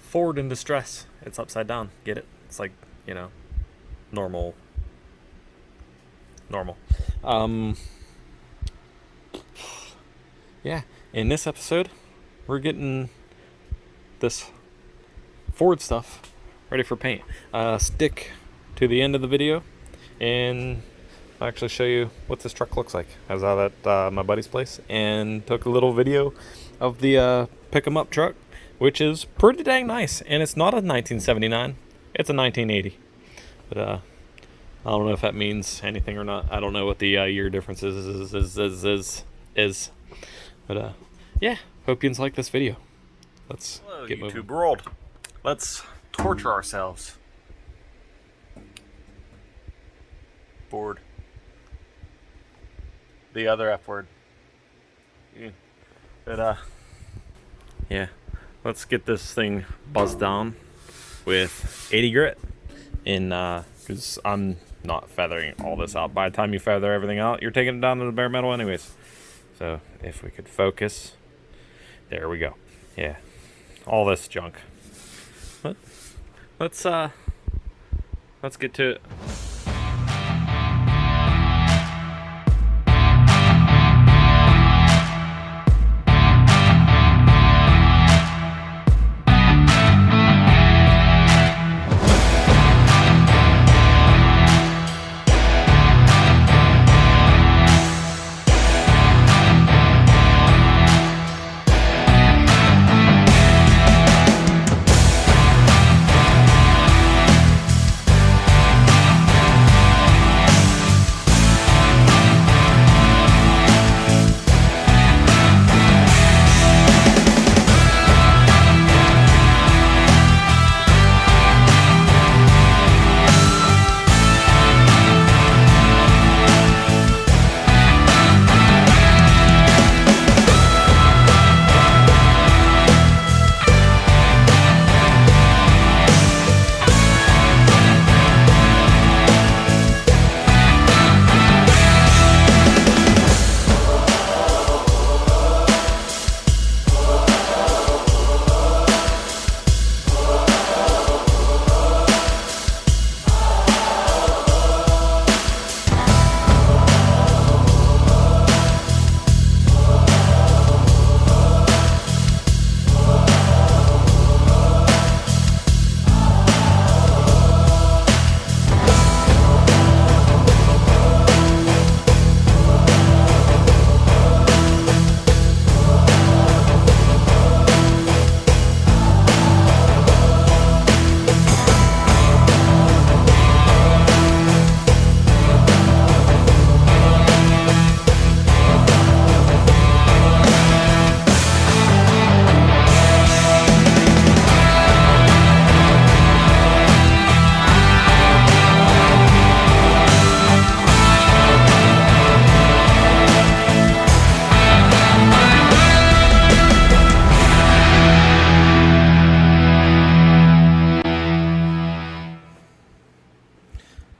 Ford in distress. It's upside down. Get it? It's like, you know, normal. Normal. Um, yeah. In this episode, we're getting this Ford stuff ready for paint. Stick to the end of the video, and I'll actually show you what this truck looks like. I was out at my buddy's place and took a little video of the pick 'em up truck, which is pretty dang nice. And it's not a 1979; it's a 1980. But I don't know if that means anything or not. I don't know what the year difference is. But yeah, hope you like this video. Let's get moving. YouTube world. Let's torture ourselves. Bored. The other F word. Yeah. But yeah, let's get this thing buzzed down with 80 grit. In because I'm not feathering all this out. By the time you feather everything out, you're taking it down to the bare metal anyways. So if we could focus, there we go. Yeah, all this junk. But let's get to it.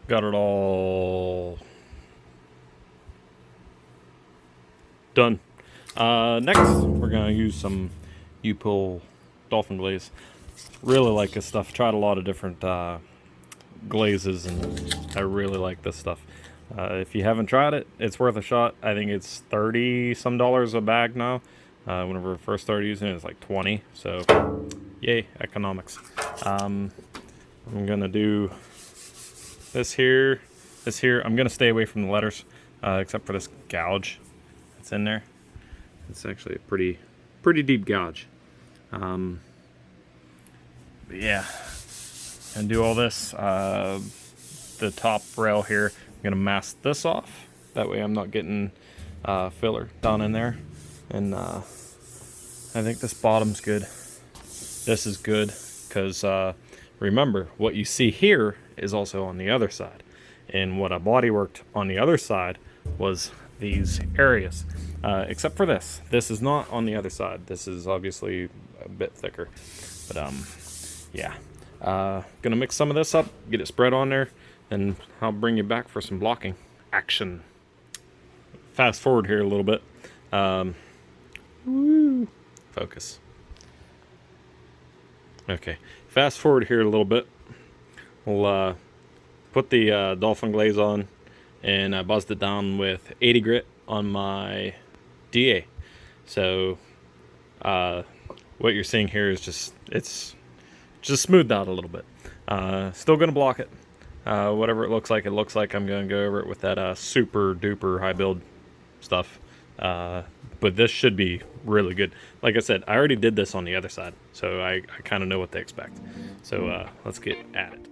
Got it all done. Next, we're gonna use some U-Pull Dolphin Glaze. Really like this stuff. Tried a lot of different glazes, and I really like this stuff. If you haven't tried it, it's worth a shot. I think it's $30 some a bag now. Whenever I first started using it, it's like 20. So, yay, economics. I'm gonna do this here. I'm gonna stay away from the letters, except for this gouge that's in there. It's actually a pretty deep gouge. But yeah, and do all this. The top rail here, I'm gonna mask this off. That way I'm not getting filler down in there. And I think this bottom's good. This is good because remember, what you see here is also on the other side. And what I body worked on the other side was these areas. Except for this. This is not on the other side. This is obviously a bit thicker. But yeah. Gonna mix some of this up, get it spread on there, and I'll bring you back for some blocking action. Fast forward here a little bit. Focus. Okay, fast forward here a little bit. We'll put the Dolphin glaze on, and I buzzed it down with 80 grit on my DA. So what you're seeing here is it's just smoothed out a little bit. Still gonna block it. Whatever it looks like, I'm gonna go over it with that super duper high build stuff. But this should be really good. Like I said, I already did this on the other side, so I kind of know what to expect. So let's get at it.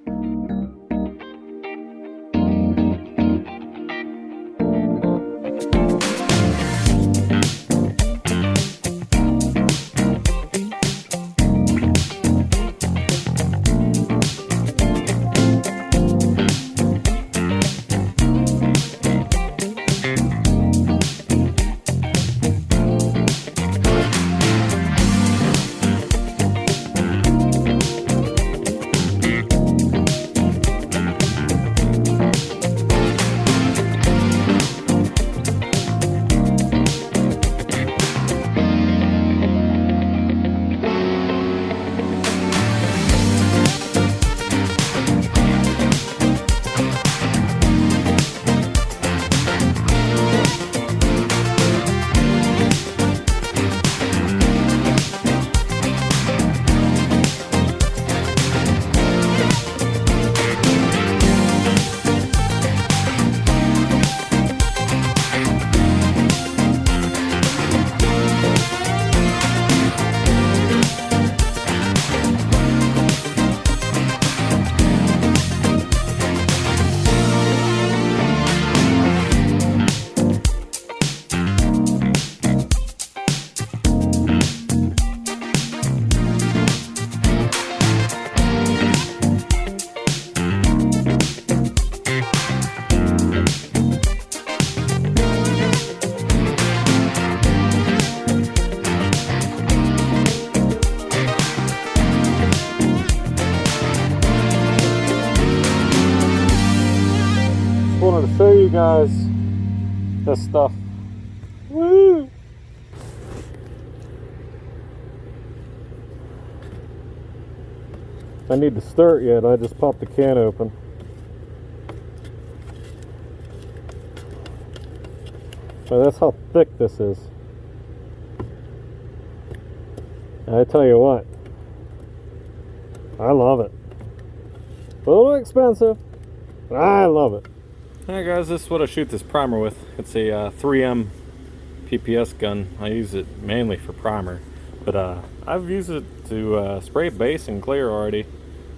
Wanted to show you guys this stuff. Woo! I need to stir it yet. I just popped the can open. So that's how thick this is. And I tell you what, I love it. A little expensive, but I love it. Alright guys, this is what I shoot this primer with. It's a 3M PPS gun. I use it mainly for primer, but I've used it to spray base and clear already.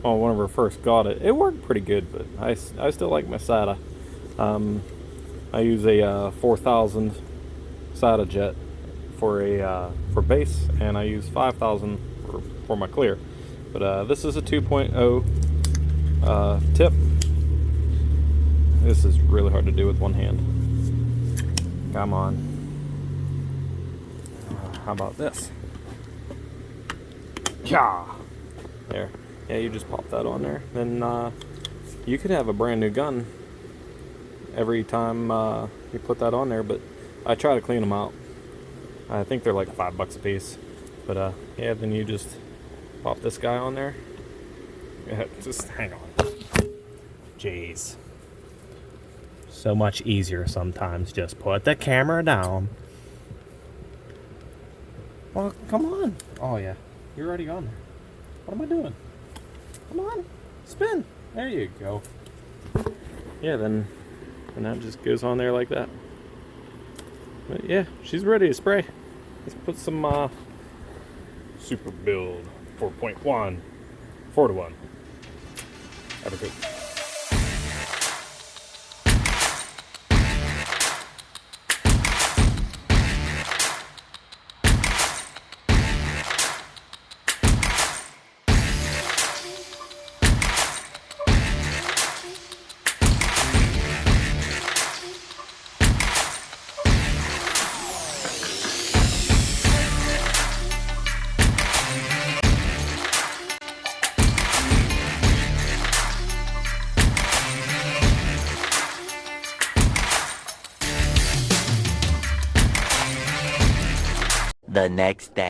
On whenever I first got it, it worked pretty good, but I still like my SATA. I use a 4000 SATA jet for base, and I use 5000 for my clear. But this is a 2.0 tip. This is really hard to do with one hand. Come on. How about this? Yeah. There. Yeah, you just pop that on there. Then you could have a brand new gun every time you put that on there, but I try to clean them out. I think they're like $5 a piece. But yeah, then you just pop this guy on there. Yeah, just hang on. Jeez. So much easier sometimes. Just put the camera down. Well, come on. Oh yeah, you're already on there. What am I doing? Come on, spin. There you go. Yeah, then that just goes on there like that. But yeah, she's ready to spray. Let's put some Super Build 4.1 4-to-1. Have a good. The next day.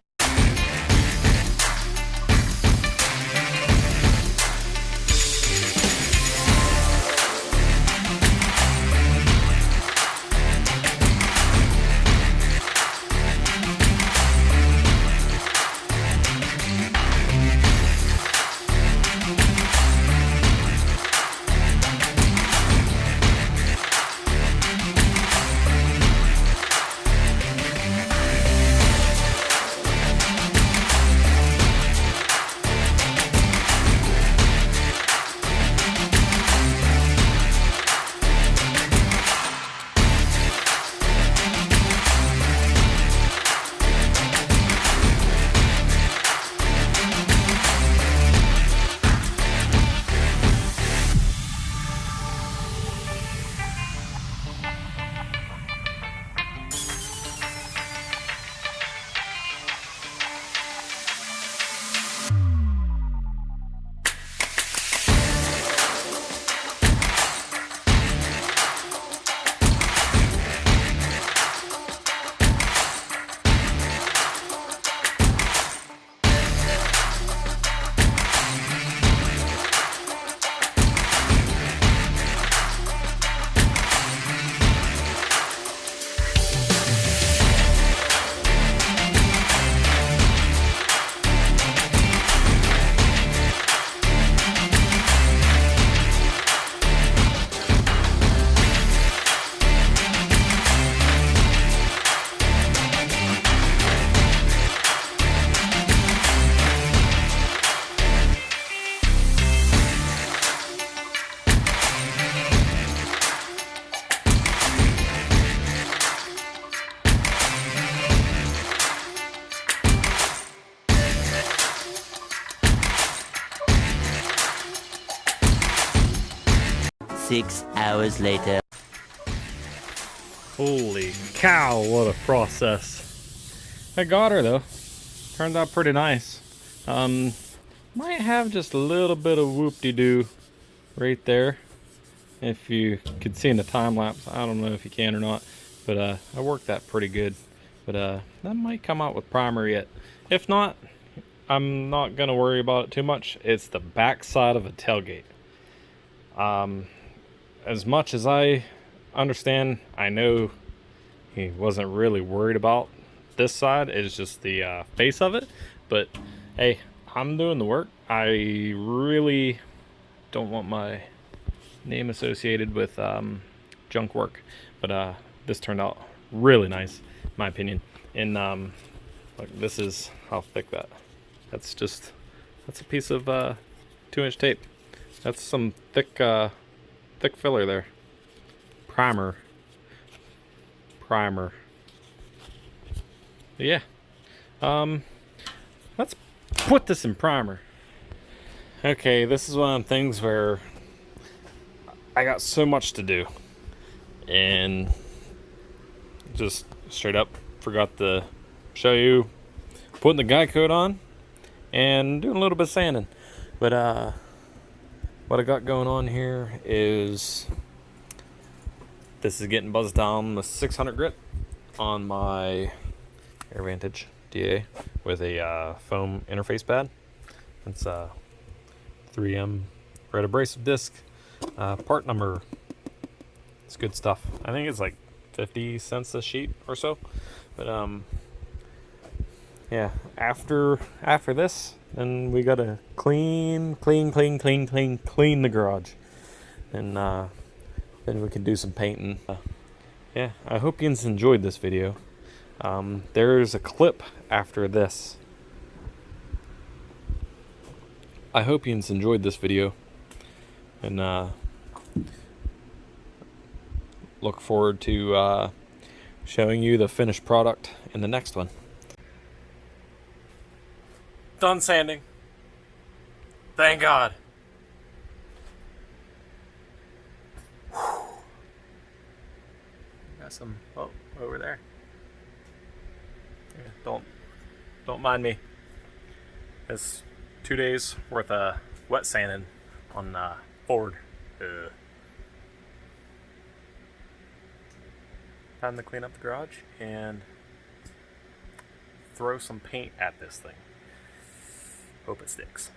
6 hours later. Holy cow, what a process. I got her though. Turned out pretty nice. Might have just a little bit of whoop-de-doo right there. If you could see in the time lapse, I don't know if you can or not, but I worked that pretty good. But that might come out with primer yet. If not, I'm not gonna worry about it too much. It's the back side of a tailgate. As much as I understand, I know he wasn't really worried about this side. It's just the face of it. But hey, I'm doing the work. I really don't want my name associated with junk work, but this turned out really nice, in my opinion. And look, this is how thick that's a piece of 2-inch tape. That's some thick filler there. Primer. Yeah. Let's put this in primer. Okay, this is one of the things where I got so much to do and just straight up forgot to show you putting the guy coat on and doing a little bit of sanding. But what I got going on here is this is getting buzzed down with 600 grit on my AirVantage DA with a foam interface pad. It's a 3M red abrasive disc. Part number, it's good stuff. I think it's like 50 cents a sheet or so. But yeah, after this, then we gotta clean the garage, and then we can do some painting. Yeah, I hope you enjoyed this video. There's a clip after this. I hope you enjoyed this video, and look forward to showing you the finished product in the next one. Done sanding. Thank God. Got some over there. Yeah, don't mind me. It's 2 days worth of wet sanding on Ford. Time to clean up the garage and throw some paint at this thing. Hope it sticks.